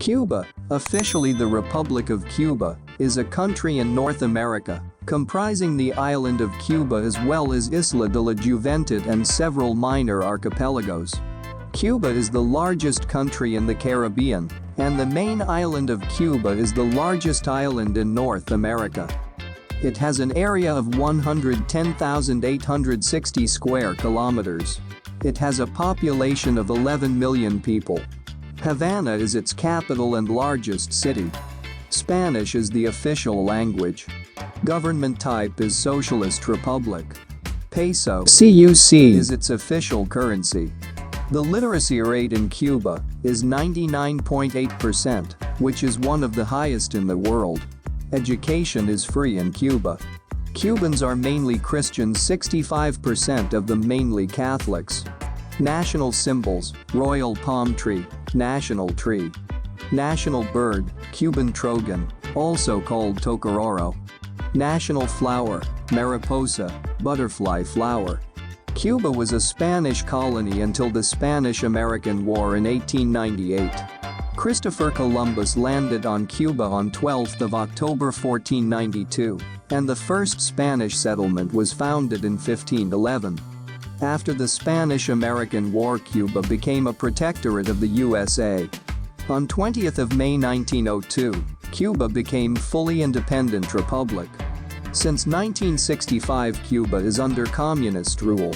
Cuba, officially the Republic of Cuba, is a country in North America, comprising the island of Cuba as well as Isla de la Juventud and several minor archipelagos. Cuba is the largest country in the Caribbean, and the main island of Cuba is the largest island in North America. It has an area of 110,860 square kilometers. It has a population of 11 million people. Havana is its capital and largest city. Spanish is the official language. Government type is Socialist Republic. Peso (CUC) is its official currency. The literacy rate in Cuba is 99.8%, which is one of the highest in the world. Education is free in Cuba. Cubans are mainly Christians, 65% of them mainly Catholics. National symbols: royal palm tree, national tree. National bird: Cuban trogon, also called tocororo. National flower: mariposa, butterfly flower. Cuba was a Spanish colony until the Spanish-American War in 1898. Christopher Columbus landed on Cuba on 12 October 1492, and the first Spanish settlement was founded in 1511. After the Spanish-American War, Cuba became a protectorate of the USA. On 20 May 1902, Cuba became fully independent republic. Since 1965, Cuba is under communist rule.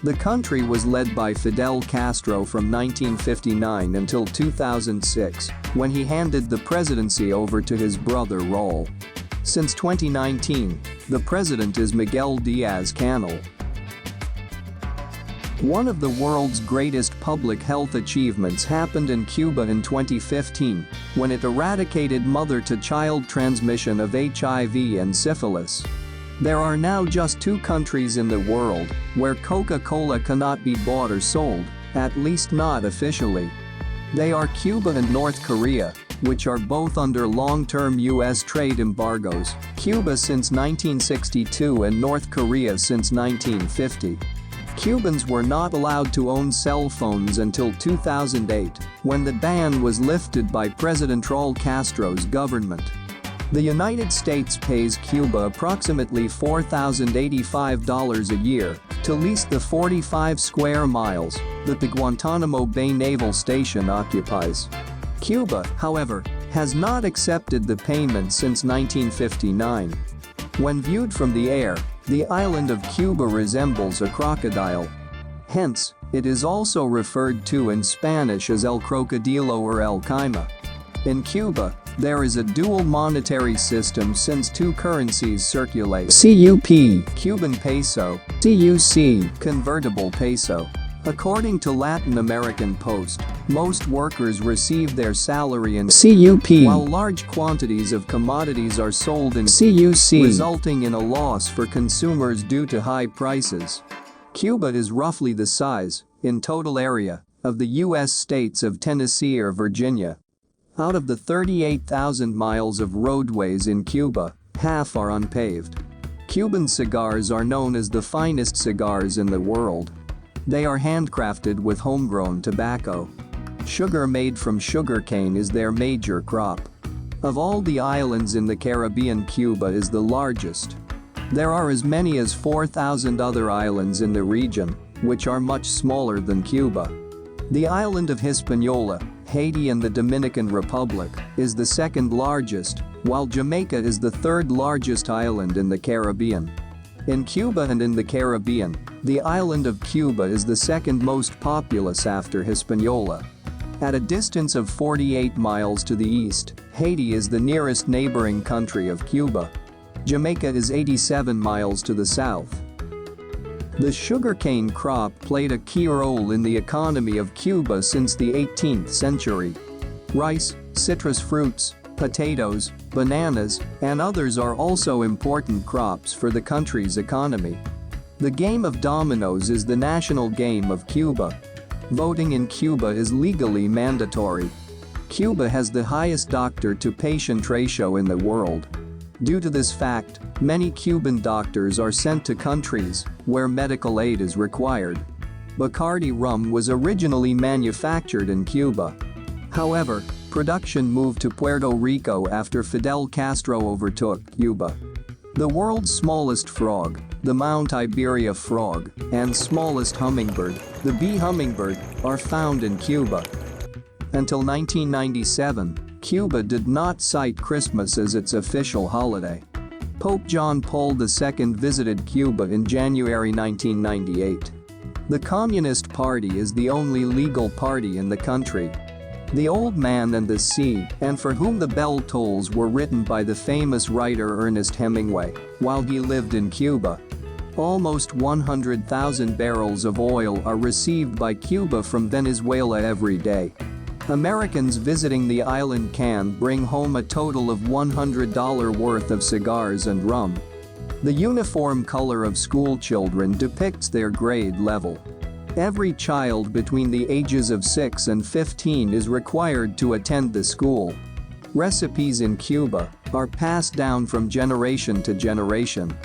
The country was led by Fidel Castro from 1959 until 2006, when he handed the presidency over to his brother Raul. Since 2019, the president is Miguel Diaz-Canel. One of the world's greatest public health achievements happened in Cuba in 2015, when it eradicated mother-to-child transmission of HIV and syphilis. There are now just 2 countries in the world where Coca-Cola cannot be bought or sold, at least not officially. They are Cuba and North Korea, which are both under long-term U.S. trade embargoes, Cuba since 1962 and North Korea since 1950. Cubans were not allowed to own cell phones until 2008, when the ban was lifted by President Raul Castro's government. The United States pays Cuba approximately $4,085 a year to lease the 45 square miles that the Guantanamo Bay Naval Station occupies. Cuba, however, has not accepted the payment since 1959. When viewed from the air, the island of Cuba resembles a crocodile. Hence, it is also referred to in Spanish as El Crocodilo or El Caima. In Cuba, there is a dual monetary system since 2 currencies circulate: CUP, Cuban peso, CUC, convertible peso. According to Latin American Post, most workers receive their salary in CUP, while large quantities of commodities are sold in CUC, resulting in a loss for consumers due to high prices. Cuba is roughly the size, in total area, of the U.S. states of Tennessee or Virginia. Out of the 38,000 miles of roadways in Cuba, half are unpaved. Cuban cigars are known as the finest cigars in the world. They are handcrafted with homegrown tobacco. Sugar made from sugarcane is their major crop. Of all the islands in the Caribbean, Cuba is the largest. There are as many as 4,000 other islands in the region, which are much smaller than Cuba. The island of Hispaniola, Haiti and the Dominican Republic is the second largest, while Jamaica is the 3rd largest island in the Caribbean. In Cuba and in the Caribbean, the island of Cuba is the second most populous after Hispaniola. At a distance of 48 miles to the east, Haiti is the nearest neighboring country of Cuba. Jamaica is 87 miles to the south. The sugarcane crop played a key role in the economy of Cuba since the 18th century. Rice, citrus fruits, potatoes, bananas, and others are also important crops for the country's economy. The game of dominoes is the national game of Cuba. Voting in Cuba is legally mandatory. Cuba has the highest doctor-to-patient ratio in the world. Due to this fact, many Cuban doctors are sent to countries where medical aid is required. Bacardi rum was originally manufactured in Cuba. However, production moved to Puerto Rico after Fidel Castro overtook Cuba. The world's smallest frog, the Mount Iberia frog, and smallest hummingbird, the bee hummingbird, are found in Cuba. Until 1997, Cuba did not cite Christmas as its official holiday. Pope John Paul II visited Cuba in January 1998. The Communist Party is the only legal party in the country. The Old Man and the Sea, and For Whom the Bell Tolls, were written by the famous writer Ernest Hemingway while he lived in Cuba. Almost 100,000 barrels of oil are received by Cuba from Venezuela every day. Americans visiting the island can bring home a total of $100 worth of cigars and rum. The uniform color of school children depicts their grade level. Every child between the ages of 6 and 15 is required to attend the school. Recipes in Cuba are passed down from generation to generation.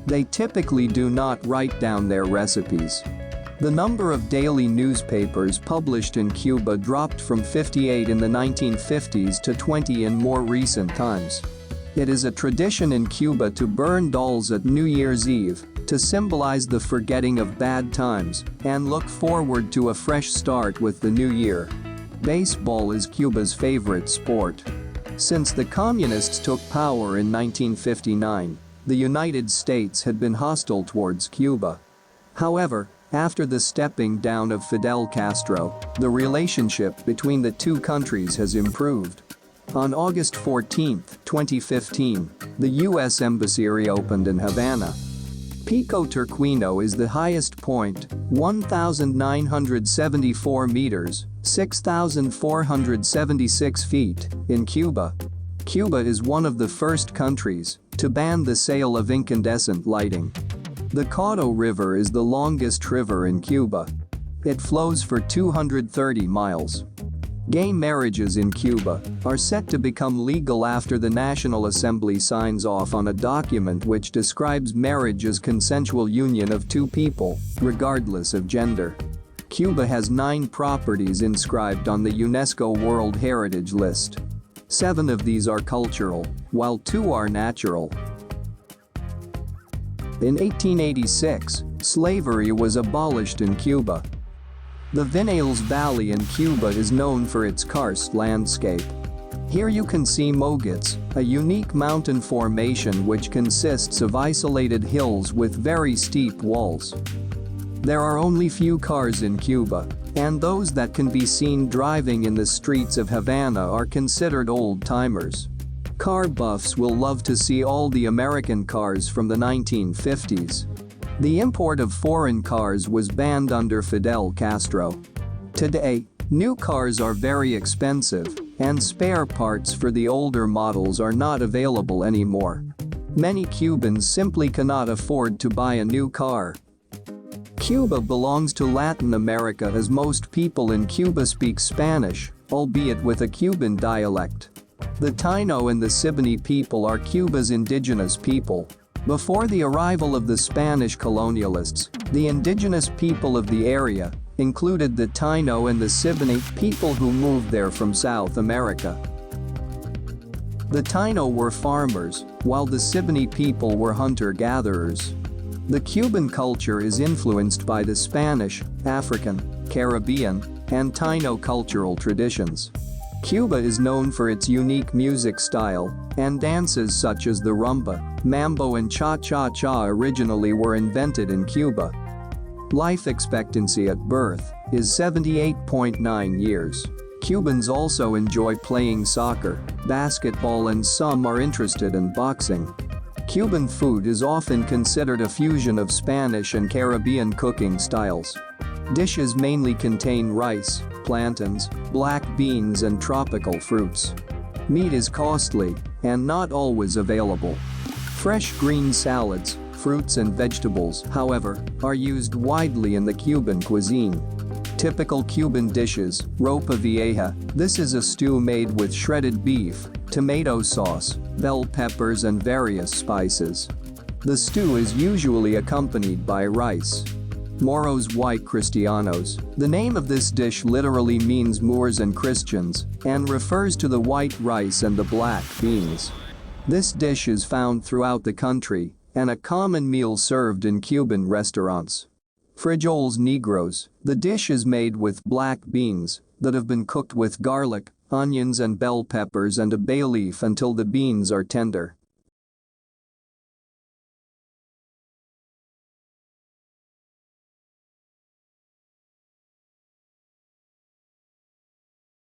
They typically do not write down their recipes. The number of daily newspapers published in Cuba dropped from 58 in the 1950s to 20 in more recent times. It is a tradition in Cuba to burn dolls at New Year's Eve to symbolize the forgetting of bad times and look forward to a fresh start with the new year. Baseball is Cuba's favorite sport. Since the communists took power in 1959, the United States had been hostile towards Cuba. However, after the stepping down of Fidel Castro, the relationship between the two countries has improved. On August 14, 2015, the U.S. Embassy reopened in Havana. Pico Turquino is the highest point, 1,974 meters, 6,476 feet, in Cuba. Cuba is one of the first countries to ban the sale of incandescent lighting. The Caudo River is the longest river in Cuba. It flows for 230 miles. Gay marriages in Cuba are set to become legal after the National Assembly signs off on a document which describes marriage as consensual union of two people, regardless of gender. Cuba has 9 properties inscribed on the UNESCO World Heritage List. 7 of these are cultural, while 2 are natural. In 1886, slavery was abolished in Cuba. The Vinales Valley in Cuba is known for its karst landscape. Here you can see Moguets, a unique mountain formation which consists of isolated hills with very steep walls. There are only few cars in Cuba, and those that can be seen driving in the streets of Havana are considered old-timers. Car buffs will love to see all the American cars from the 1950s. The import of foreign cars was banned under Fidel Castro. Today, new cars are very expensive, and spare parts for the older models are not available anymore. Many Cubans simply cannot afford to buy a new car. Cuba belongs to Latin America as most people in Cuba speak Spanish, albeit with a Cuban dialect. The Taino and the Siboney people are Cuba's indigenous people. Before the arrival of the Spanish colonialists, the indigenous people of the area included the Taino and the Siboney people who moved there from South America. The Taino were farmers, while the Siboney people were hunter-gatherers. The Cuban culture is influenced by the Spanish, African, Caribbean, and Taino cultural traditions. Cuba is known for its unique music style, and dances such as the rumba, mambo and cha-cha-cha originally were invented in Cuba. Life expectancy at birth is 78.9 years. Cubans also enjoy playing soccer, basketball, and some are interested in boxing. Cuban food is often considered a fusion of Spanish and Caribbean cooking styles. Dishes mainly contain rice, plantains, black beans, and tropical fruits. Meat is costly and not always available. Fresh green salads, fruits, and vegetables, however, are used widely in the Cuban cuisine. Typical Cuban dishes, ropa vieja. This is a stew made with shredded beef, tomato sauce, bell peppers, and various spices. The stew is usually accompanied by rice. Moros white Cristianos. The name of this dish literally means Moors and Christians and refers to the white rice and the black beans. This dish is found throughout the country and a common meal served in Cuban restaurants. Frijoles negros. The dish is made with black beans that have been cooked with garlic, onions and bell peppers and a bay leaf until the beans are tender.